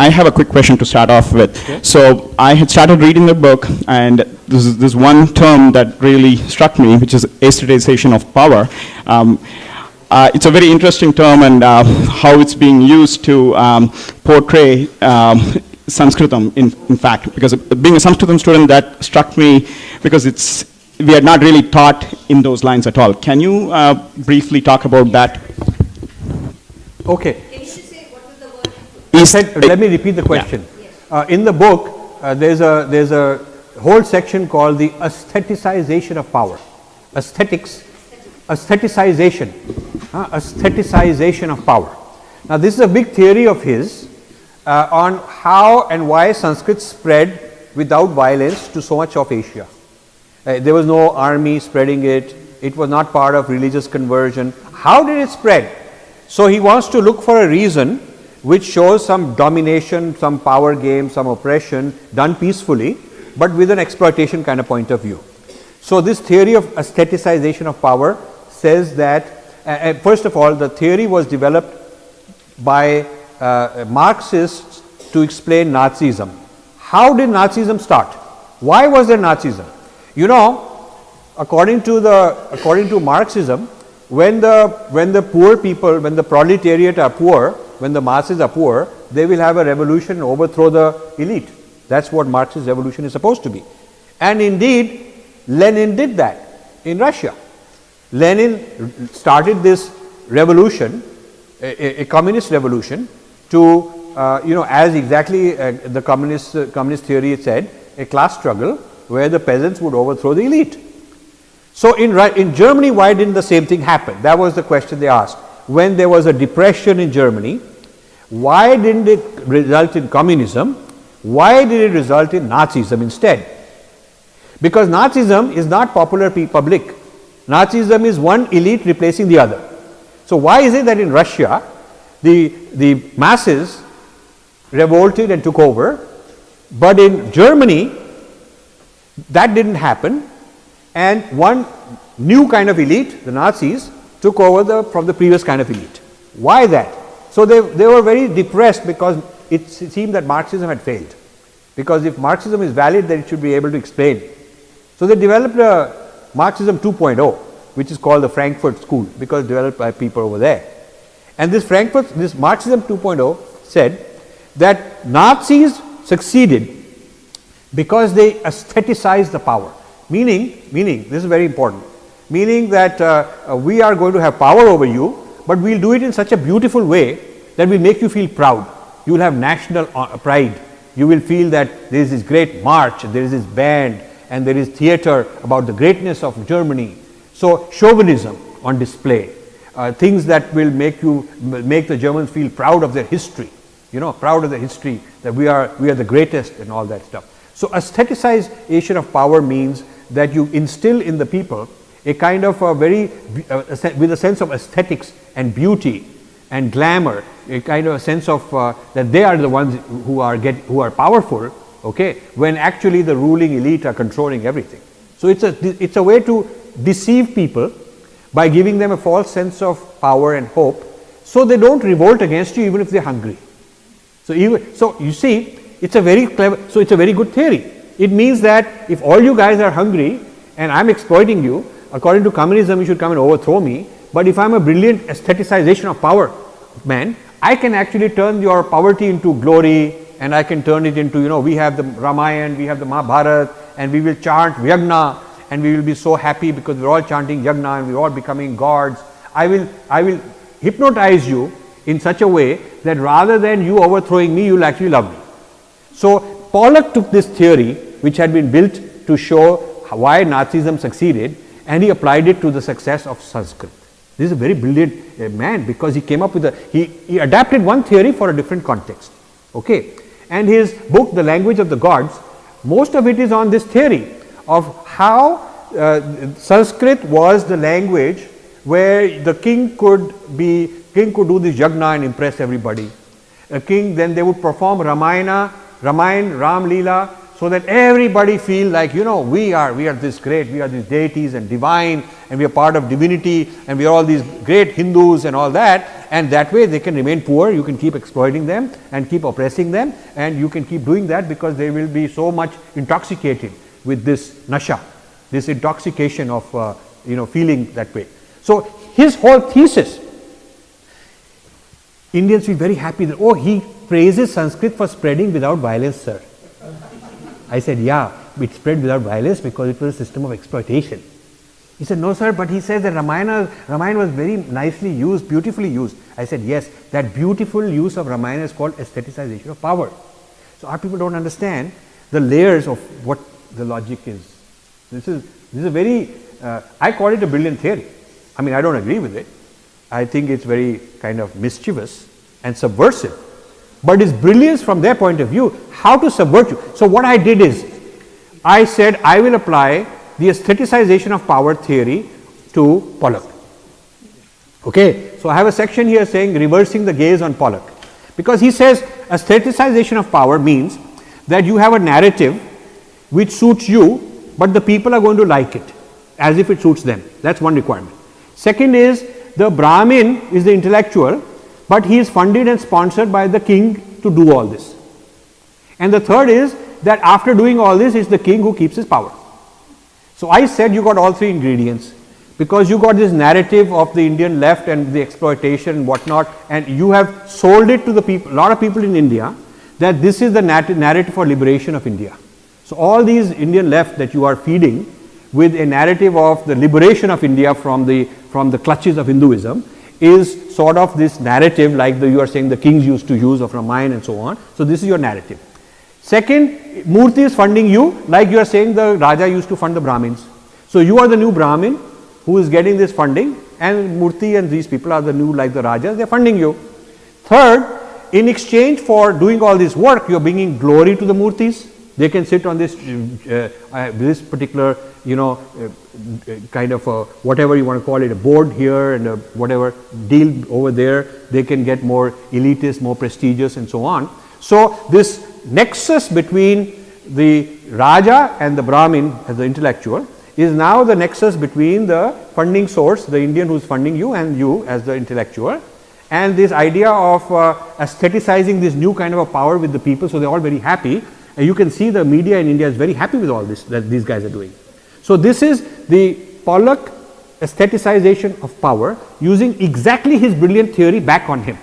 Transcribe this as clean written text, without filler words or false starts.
I have a quick question to start off with. Okay. So I had started reading the book, and this one term that really struck me, which is aestheticization of power. It's a very interesting term, and how it's being used to portray Sanskritam, in fact, because being a Sanskritam student, that struck me because we are not really taught in those lines at all. Can you briefly talk about that? Okay. Can you just say what was the word? Let me repeat the question. Yeah. In the book, there's a whole section called the aestheticization of power. Aestheticization of power. Now, this is a big theory of his on how and why Sanskrit spread without violence to so much of Asia. There was no army spreading it. It was not part of religious conversion. How did it spread? So he wants to look for a reason which shows some domination, some power game, some oppression done peacefully, but with an exploitation kind of point of view. So this theory of aestheticization of power says that, first of all, the theory was developed by Marxists to explain Nazism. How did Nazism start? Why was there Nazism? You know, according to Marxism, when the poor people, when the proletariat are poor, when the masses are poor, they will have a revolution and overthrow the elite. That's what Marxist revolution is supposed to be. And indeed, Lenin did that in Russia. Lenin started this revolution, a communist revolution, to as exactly the communist theory said, a class struggle where the peasants would overthrow the elite. So in Germany, why didn't the same thing happen? That was the question they asked. When there was a depression in Germany, why didn't it result in communism? Why did it result in Nazism instead? Because Nazism is not popular public. Nazism is one elite replacing the other. So why is it that in Russia, the masses revolted and took over, but in Germany, that didn't happen, and one new kind of elite, the Nazis, took over from the previous kind of elite. Why that? So they were very depressed because it seemed that Marxism had failed. Because if Marxism is valid, then it should be able to explain. So they developed a Marxism 2.0, which is called the Frankfurt School, because developed by people over there. And this Marxism 2.0 said that Nazis succeeded because they aestheticized the power. Meaning, this is very important, meaning that we are going to have power over you, but we'll do it in such a beautiful way that will make you feel proud. You will have national pride. You will feel that there is this great march, there is this band, and there is theater about the greatness of Germany. So chauvinism on display, things that will make the Germans feel proud of their history, proud of the history that we are the greatest and all that stuff. So aestheticization of power means that you instill in the people a kind of with a sense of aesthetics and beauty and glamour, a kind of a sense of that they are the ones who are powerful, okay, when actually the ruling elite are controlling everything. So it's a way to deceive people by giving them a false sense of power and hope, so they don't revolt against you even if they're hungry. So you see, it's a very clever, so it's a very good theory. It means that if all you guys are hungry and I'm exploiting you, according to communism, you should come and overthrow me. But if I'm a brilliant aestheticization of power man, I can actually turn your poverty into glory, and I can turn it into, we have the Ramayana, we have the Mahabharata, and we will chant Yagna, and we will be so happy because we're all chanting Yagna and we're all becoming gods. I will hypnotize you in such a way that rather than you overthrowing me, you'll actually love me. So Pollock took this theory, which had been built to show why Nazism succeeded, and he applied it to the success of Sanskrit. This is a very brilliant man, because he came up with he adapted one theory for a different context. Okay, and his book, The Language of the Gods, most of it is on this theory of how Sanskrit was the language where the king could do this yagna and impress everybody. A king, then they would perform Ramayana, Ram Leela, so that everybody feel like, you know, we are this great, we are these deities and divine, and we are part of divinity, and we are all these great Hindus and all that, and that way they can remain poor. You can keep exploiting them and keep oppressing them, and you can keep doing that because they will be so much intoxicated with this nasha, this intoxication of feeling that way. So his whole thesis, Indians feel very happy that, oh, he praises Sanskrit for spreading without violence, sir. I said, yeah, it spread without violence because it was a system of exploitation. He said, no, sir, but he says that Ramayana was very nicely used, beautifully used. I said, yes, that beautiful use of Ramayana is called aestheticization of power. So our people don't understand the layers of what the logic is. This is a very, I call it a brilliant theory. I mean, I don't agree with it. I think it's very kind of mischievous and subversive. But its brilliance from their point of view, how to subvert you. So what I did is, I said I will apply the aestheticization of power theory to Pollock. Okay, so I have a section here saying reversing the gaze on Pollock, because he says aestheticization of power means that you have a narrative which suits you, but the people are going to like it as if it suits them. That's one requirement. Second is, the Brahmin is the intellectual, but he is funded and sponsored by the king to do all this. And the third is that after doing all this, it's the king who keeps his power. So I said you got all three ingredients, because you got this narrative of the Indian left and the exploitation and whatnot, and you have sold it to the people, a lot of people in India, that this is the narrative for liberation of India. So all these Indian left that you are feeding with a narrative of the liberation of India from the clutches of Hinduism is sort of this narrative like you are saying the kings used to use of Ramayana and so on. So this is your narrative. Second, Murti is funding you like you are saying the Raja used to fund the Brahmins. So you are the new Brahmin who is getting this funding, and Murti and these people are the new, like the Rajas, they are funding you. Third, in exchange for doing all this work, you are bringing glory to the Murtis. They can sit on this this particular, kind of whatever you want to call it, a board here and a whatever deal over there. They can get more elitist, more prestigious and so on. So this nexus between the Raja and the Brahmin as the intellectual is now the nexus between the funding source, the Indian who is funding you, and you as the intellectual. And this idea of aestheticizing this new kind of a power with the people, so they are all very happy. And you can see the media in India is very happy with all this that these guys are doing. So this is the Pollock aestheticization of power, using exactly his brilliant theory back on him.